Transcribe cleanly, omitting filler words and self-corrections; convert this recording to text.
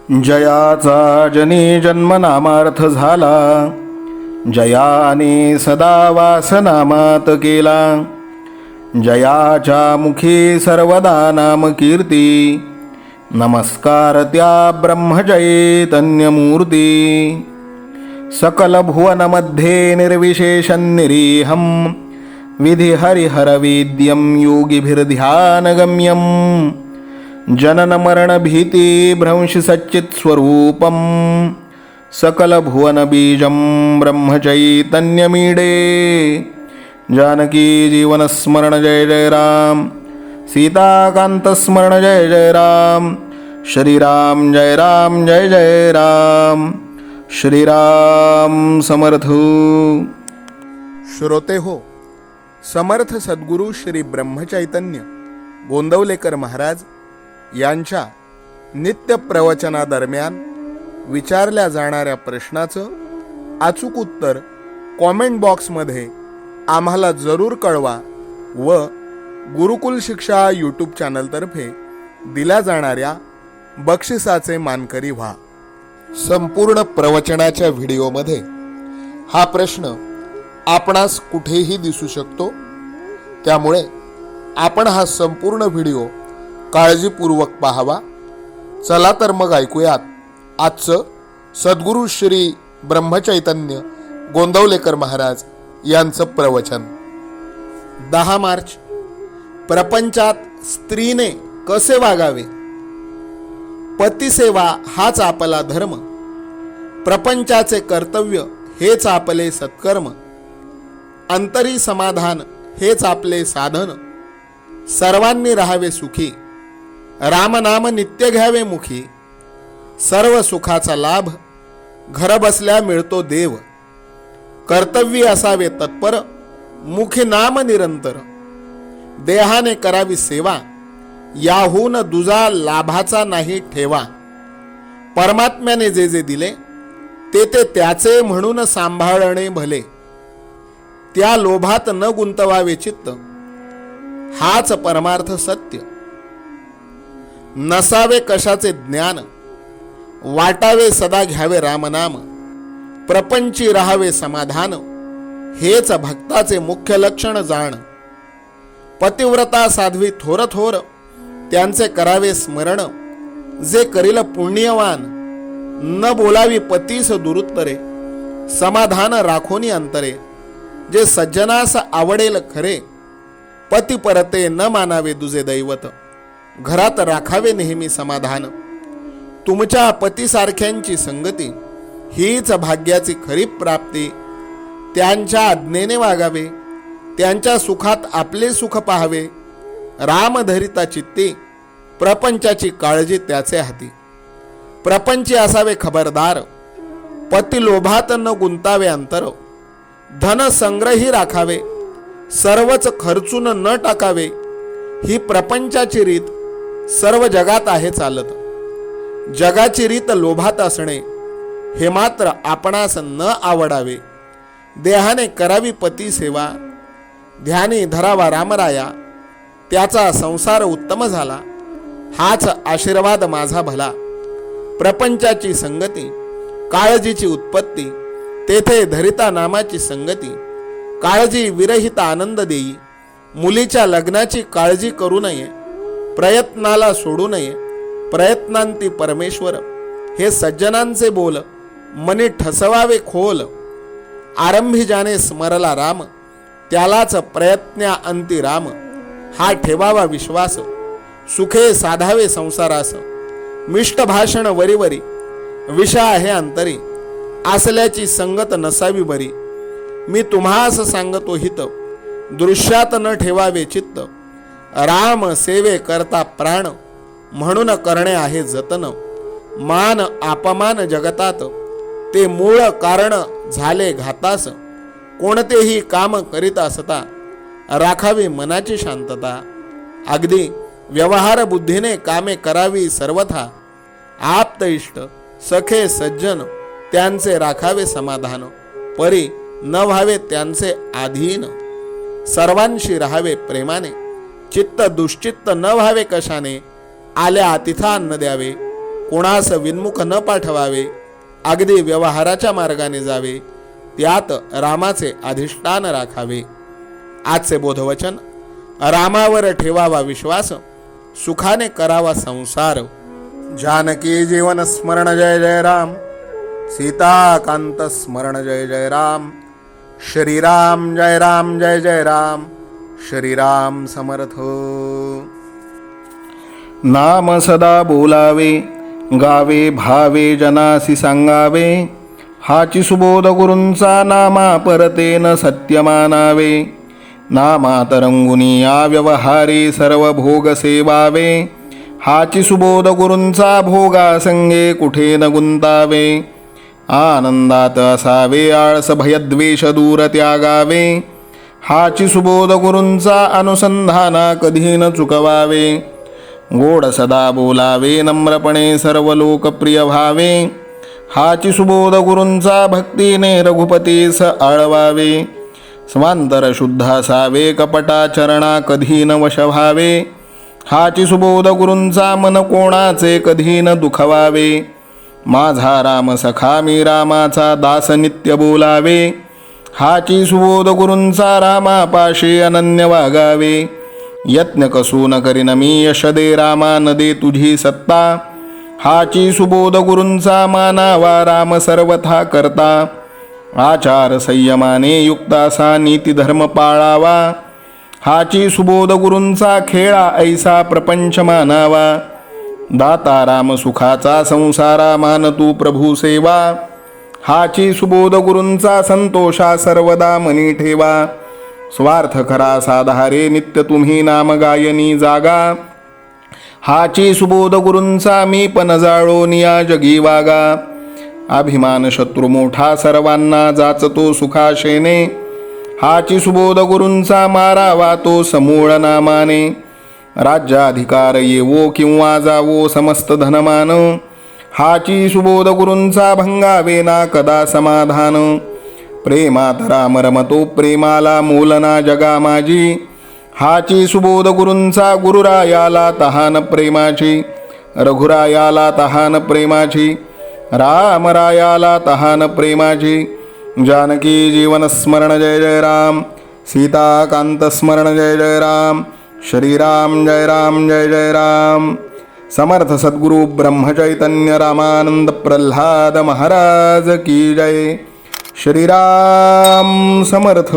जयाचा जनी जन्मनामार्थ झाला, जयाने सदा वासनामात केला. जयाच्या मुखी सर्वदा नाम कीर्ती, नमस्कार त्या ब्रह्मचैतन्यमूर्ती. सकल भुवनमध्ये निर्विशेषं निरीहं, विधि हरिहरवेद्यं योगिभिर्ध्यानगम्यं. जनन मरण भीति भ्रंश सच्चित् स्वरूपं, सकल भुवन बीजं ब्रह्मचैतन्यमीडे. जानकी जीवन स्मरण जय जय राम, सीताकांत स्मरण जय जय राम. श्रीराम जय राम जय जय राम. श्रीराम समर्थ. श्रोते हो, समर्थ सद्गुरू श्री ब्रह्मचैतन्य गोंदवलेकर महाराज यांच्या नित्य प्रवचनादरम्यान विचारल्या जाणाऱ्या प्रश्नाचं अचूक उत्तर कॉमेंट बॉक्समध्ये आम्हाला जरूर कळवा व गुरुकुल शिक्षा यूट्यूब चॅनलतर्फे दिल्या जाणाऱ्या बक्षिसाचे मानकरी व्हा. संपूर्ण प्रवचनाच्या व्हिडिओमध्ये हा प्रश्न आपणास कुठेही दिसू शकतो, त्यामुळे आपण हा संपूर्ण व्हिडिओ काळजीपूर्वक पाहावा. चला तर मग ऐकूयात आजचं सद्गुरू श्री ब्रह्मचैतन्य गोंदवलेकर महाराज यांचं प्रवचन. 10 मार्च. प्रपंचात स्त्रीने कसे वागावे? पतिसेवा हाच आपला धर्म, प्रपंचाचे कर्तव्य हेच आपले सत्कर्म. अंतरी समाधान हेच आपले साधन, सर्वांनी राहावे सुखी, रामनाम नित्य घ्यावे मुखी. सर्व सुखाचा लाभ घर बसल्या मिळतो देव, कर्तव्य असावे तत्पर, मुखी नाम निरंतर. देहाने करावी सेवा, याहून दुजा लाभाचा नाही ठेवा. परमात्म्याने जे जे दिले ते ते त्याचे म्हणून सांभाळणे भले. त्या लोभात न गुंतवावे चित्त, हाच परमार्थ सत्य. नसावे कशाचे ज्ञान, वाटावे सदा घ्यावे रामनाम. प्रपंची राहावे समाधान, हेच भक्ताचे मुख्य लक्षण जाण. पतिव्रता साध्वी थोर थोर, त्यांचे करावे स्मरण. जे करील पुण्यवान, न बोलावी पतीस दुरुत्तरे. समाधान राखोनी अंतरे, जे सज्जनास आवडेल खरे. पती परते न मानावे दुजे दैवत, घरात राखावे नेहमी समाधान. तुमच्या पतीसारख्यांची संगती, हीच भाग्याची खरी प्राप्ती. त्यांच्या आज्ञेने वागावे, त्यांच्या सुखात आपले सुख पाहावे. राम धरिता चित्ती, प्रपंचाची काळजी त्याचे हाती. प्रपंची असावे खबरदार, पती लोभात न गुंतावे अंतर. धन संग्रही राखावे, सर्वच खर्चून न टाकावे. ही प्रपंचाची रीत सर्व जगात आहे चालत. जगाची रीत लोभात असणे, हे मात्र आपणास न आवडावे. देहाने करावी पती सेवा, ध्यानी धरावा रामराया. त्याचा संसार उत्तम झाला, हाच आशीर्वाद माझा भला. प्रपंचाची संगती, काळजीची उत्पत्ती, तेथे धरिता नामाची संगती. काळजी विरहित आनंद देई, मुलीच्या लग्नाची काळजी करू नये. प्रयत्नाला सोडू नये, प्रयत्नांती परमेश्वर. हे सज्जनांचे बोल, मनी ठसवावे खोल. आरंभी जाणे स्मरला राम, त्यालाच प्रयत्न्या अंती राम. हा ठेवावा विश्वास, सुखे साधावे संसारास. मिष्ट भाषण वरीवरी, विषा आहे अंतरी. असल्याची संगत नसावी बरी. मी तुम्हास सांगतो हित, दृश्यात न ठेवावे चित्त. राम सेवे करता प्राण, म्हणून करणे आहे जतन. मान अपमान जगतात, ते मूळ कारण झाले घातास. कोणतेही काम करीत असता, राखावी मनाची शांतता. अगदी व्यवहार बुद्धीने कामे करावी सर्वथा. आप्त इष्ट सखे सज्जन, त्यांचे राखावे समाधान. परी न व्हावे त्यांचे अधीन. सर्वांशी राहावे प्रेमाने, चित्त दुश्चित्त न व्हावे कशाने. आल्या तिथा अन्न द्यावे, कोणास विन्मुख न पाठवावे, अगदी व्यवहाराच्या मार्गाने जावे, त्यात रामाचे अधिष्ठान राखावे. आजचे बोधवचन: रामावर ठेवावा विश्वास, सुखाने करावा संसार. जानकी जीवन स्मरण जय जय राम, सीताकांत स्मरण जय जय राम. श्रीराम जय राम जय जय राम, श्रीराम समर्थ. नाम सदा बोलावे, गावे भावे जनासी सांगावे. हाची सुबोध गुरूंचा नामा परतेन सत्य मानावे. नामात रंगुनी या व्यवहारी सर्व भोग सेवावे. हाची सुबोध गुरूंचा भोगा संगे कुठे न गुंतावे. आनंदात असावे आळस भयद्वेष दूर त्यागावे. हाची सुबोध गुरूंचा अनुसंधाना कधी न चुकवावे. गोड सदा बोलावे, नम्रपणे सर्व लोकप्रिय व्हावे. हाची सुबोध गुरूंचा भक्तीने रघुपतीस आळवावे. स्वांतर शुद्ध असावे, कपटाचरणा कधी न वश व्हावे. हाची सुबोध गुरूंचा मन कोणाचे कधी न दुखवावे. माझा राम सखा मी रामाचा दास नित्य बोलावे. हाची सुबोध गुरूंचा रामापाशी अनन्य वागावे. यत्न कसून करीन मी यश दे रामा न दे तुझी सत्ता. हाची सुबोध गुरूंचा मानावा राम सर्वथा करता. आचार संयमाने युक्त असा नीती धर्म पाळावा. हाची सुबोध गुरूंचा खेळा ऐसा प्रपंच मानावा. दाता राम सुखाचा संसारा मान तू प्रभू सेवा. हाची सुबोध गुरूंचा संतोषा सर्वदा मनी ठेवा. स्वार्थ खरा साधारे नित्य तुम्ही नाम गायनी जागा. हाची सुबोध गुरूंचा मी पण जाळो निया जगी वागा. अभिमान शत्रू मोठा सर्वांना जाचतो सुखाशेने. हाची सुबोध गुरूंचा मारावा तो समूळ नामाने. राज्याधिकार येवो किंवा जावो समस्त धनमान. हाची सुबोध गुरूंचा भंगावे ना कदा समाधान. प्रेमात राम रमतो प्रेमाला मोलना जगा माझी. हाची सुबोध गुरूंचा गुरुरायाला तहान प्रेमाची. रघुरायाला तहान प्रेमाची, रामरायाला तहान प्रेमाची. जानकी जीवन स्मरण जय जय राम, सीताकांत स्मरण जय जय राम. श्रीराम जय राम जय जय राम. समर्थ सद्गुरु ब्रह्मचैतन्य रामानंद प्रल्हाद महाराज की जय. श्रीराम समर्थ.